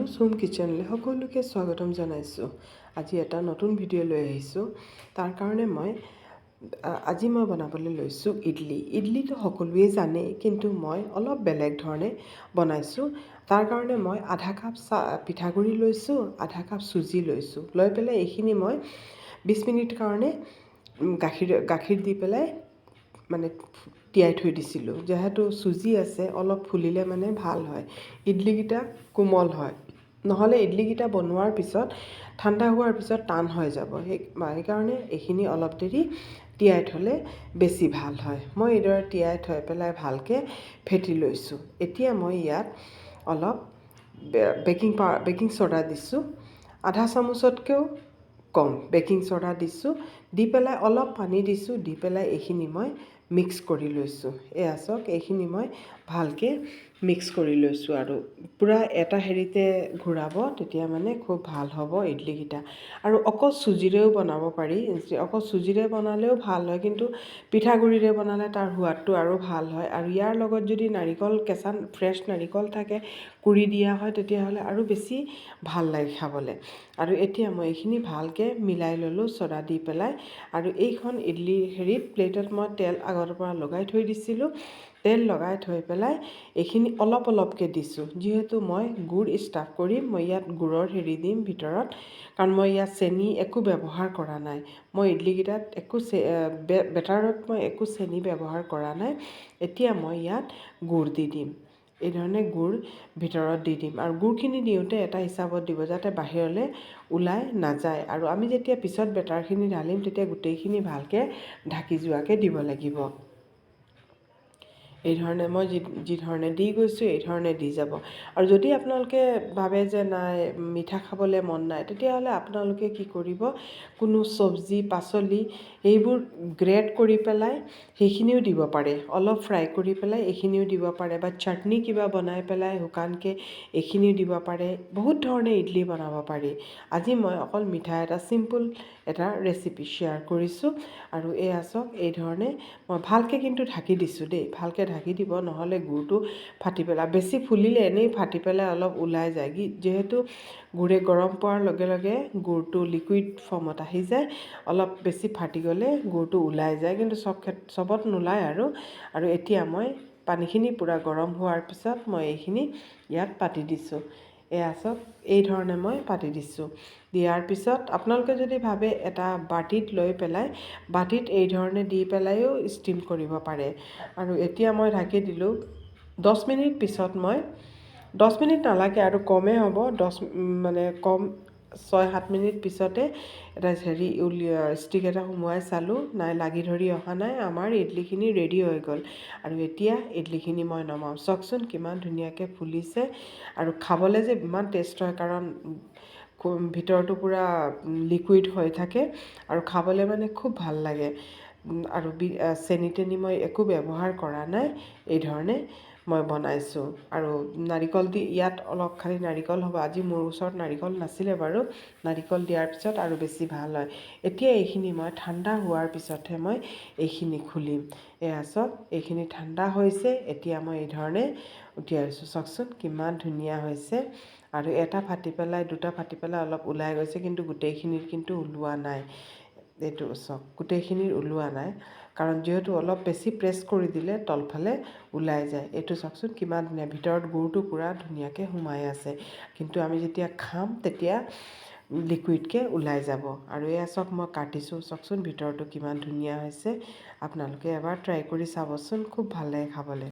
Hello' চুম কিচেনলৈ সকলোকে স্বাগতম জনাইছোঁ। আজি এটা নতুন ভিডিঅ' লৈ আহিছোঁ। তাৰ কাৰণে আজি মই বনাবলৈ লৈছোঁ ইডলি। ইডলিটো সকলোৱে জানেই, কিন্তু মই অলপ বেলেগ ধৰণে বনাইছোঁ। তাৰ কাৰণে মই আধা কাপ পিঠাগুড়ি লৈছোঁ, আধা কাপ চুজি লৈছোঁ। লৈ পেলাই এইখিনি মই 20 মিনিট কাৰণে গাখীৰ দি পেলাই তিয়াই থৈ দিছিলোঁ। যিহেতু চুজি আছে, অলপ ফুলিলে ভাল হয়, ইডলিকেইটা কোমল হয়। নহ'লে ইডলিকেইটা বনোৱাৰ পিছত ঠাণ্ডা হোৱাৰ পিছত টান হৈ যাব। সেইকাৰণে এইখিনি অলপ দেৰি তিয়াই থ'লে বেছি ভাল হয়। মই এইদৰে তিয়াই থৈ পেলাই ভালকৈ ফেটি লৈছোঁ। এতিয়া মই ইয়াত অলপ বেকিং ছ'ডা দিছোঁ, আধা চামুচতকৈও কম বেকিং ছ'ডা দিছোঁ। দি পেলাই অলপ পানী দিছোঁ, দি পেলাই এইখিনি মই মিক্স কৰি লৈছোঁ। এয়া চাওক, এইখিনি মই ভালকৈ মিক্স কৰি লৈছোঁ আৰু পূৰা এটা হেৰিতে ঘূৰাব, তেতিয়া খুব ভাল হ'ব ইডলিকেইটা। আৰু অকল চুজিৰেও বনাব পাৰি। অকল চুজিৰে বনালেও ভাল হয়, কিন্তু পিঠাগুড়িৰে বনালে তাৰ সোৱাদটো আৰু ভাল হয়। আৰু ইয়াৰ লগত যদি কেঁচা ফ্ৰেছ নাৰিকল থাকে, কুৰি দিয়া হয়, তেতিয়াহ'লে আৰু বেছি ভাল লাগে খাবলৈ। আৰু এতিয়া মই এইখিনি ভালকৈ মিলাই ল'লোঁ ছ'ডা দি পেলাই। আৰু এইখন ইডলি প্লেটত মই তেল আগৰ পৰা লগাই থৈ দিছিলোঁ। তেল লগাই থৈ পেলাই এইখিনি অলপকৈ দিছোঁ। যিহেতু মই গুড় ষ্টাফ কৰিম, মই ইয়াত গুড়ৰ দিম ভিতৰত, কাৰণ মই ইয়াত চেনি একো ব্যৱহাৰ কৰা নাই। মই ইডলিকেইটাত বেটাৰত মই একো চেনি ব্যৱহাৰ কৰা নাই। এতিয়া মই ইয়াত গুড় দি দিম। এই ধৰণে গুড় ভিতৰত দি দিম। আৰু গুড়খিনি দিওঁতে এটা হিচাপত দিব, যাতে বাহিৰলৈ ওলাই নাযায়। আৰু আমি যেতিয়া পিছত বেটাৰখিনি ঢালিম, তেতিয়া গোটেইখিনি ভালকৈ ঢাকি যোৱাকৈ দিব লাগিব। এই ধৰণে মই যি ধৰণে দি গৈছোঁ, এই ধৰণে দি যাব। আৰু যদি আপোনালোকে ভাবে যে নাই, মিঠা খাবলৈ মন নাই, তেতিয়াহ'লে আপোনালোকে কি কৰিব, কোনো চব্জি পাচলি এইবোৰ গ্ৰেট কৰি পেলাই সেইখিনিও দিব পাৰে। অলপ ফ্ৰাই কৰি পেলাই এইখিনিও দিব পাৰে, বা চাটনি কিবা বনাই পেলাই শুকানকৈ এইখিনিও দিব পাৰে। বহুত ধৰণে ইডলি বনাব পাৰি। আজি মই অকল মিঠা এটা চিম্পুল এটা ৰেচিপি শ্বেয়াৰ কৰিছোঁ। আৰু এয়া চাওক, এই ধৰণে মই ভালকৈ কিন্তু ঢাকি দিছোঁ দেই, ভালকৈ ঢাকি দিব, নহ'লে গুড়টো ফাটি পেলাই, বেছি ফুলিলে এনেই ফাটি পেলাই অলপ ওলাই যায়। যিহেতু গুড়ে গৰম পোৱাৰ লগে লগে গুড়টো লিকুইড ফৰ্মত আহি যায়, অলপ বেছি ফাটি গ'লে গুড়টো ওলাই যায়, কিন্তু চবত নোলায় আৰু এতিয়া মই পানীখিনি পূৰা গৰম হোৱাৰ পিছত মই এইখিনি ইয়াত পাতি দিছোঁ। এয়া চাওক, এই ধৰণে মই পাতি দিছোঁ। দিয়াৰ পিছত আপোনালোকে যদি ভাবে এটা বাটিত লৈ পেলাই, বাটিত এই ধৰণে দি পেলাইও ষ্টিম কৰিব পাৰে। আৰু এতিয়া মই ঢাকি দিলোঁ। 10 মিনিট পিছত 10 মিনিট নালাগে, আৰু কমেই হ'ব, কম 6-7 মিনিট পিছতে এটা ষ্টিক এটা সোমোৱাই চালোঁ, নাই, লাগি ধৰি অহা নাই, আমাৰ ইডলিখিনি ৰেডি হৈ গ'ল। আৰু এতিয়া ইডলিখিনি মই নমাওঁ। চাওকচোন কিমান ধুনীয়াকৈ ফুলিছে, আৰু খাবলৈ যে ইমান টেষ্ট হয়, কাৰণ ভিতৰটো পূৰা লিকুইড হৈ থাকে, আৰু খাবলৈ খুব ভাল লাগে। আৰু চেনি তেনি মই একো ব্যৱহাৰ কৰা নাই। এই ধৰণে মই বনাইছোঁ। আৰু নাৰিকল দি ইয়াত অলপ খালি নাৰিকল হ'ব। আজি মোৰ ওচৰত নাৰিকল নাছিলে বাৰু, নাৰিকল দিয়াৰ পিছত আৰু বেছি ভাল হয়। এতিয়া এইখিনি মই ঠাণ্ডা হোৱাৰ পিছতহে মই এইখিনি খুলিম। এয়া চাওক, এইখিনি ঠাণ্ডা হৈছে। এতিয়া মই এই ধৰণে উলিয়াইছোঁ। চাওকচোন কিমান ধুনীয়া হৈছে। আৰু এটা ফাটি পেলাই, দুটা ফাটি পেলাই অলপ ওলাই গৈছে, কিন্তু গোটেইখিনিৰ কিন্তু ওলোৱা নাই। এইটো চাওক, গোটেইখিনিৰ ওলোৱা নাই, কাৰণ যিহেতু অলপ বেছি প্ৰেছ কৰি দিলে তলফালে ওলাই যায়। এইটো চাওকচোন কিমান ধুনীয়া, ভিতৰত গুড়টো পূৰা ধুনীয়াকৈ সোমাই আছে, কিন্তু আমি যেতিয়া খাম তেতিয়া লিকুইডকৈ ওলাই যাব। আৰু এয়া চাওক, মই কাটিছোঁ, চাওকচোন ভিতৰটো কিমান ধুনীয়া হৈছে। আপোনালোকে এবাৰ ট্ৰাই কৰি চাবচোন, খুব ভাল লাগে খাবলৈ।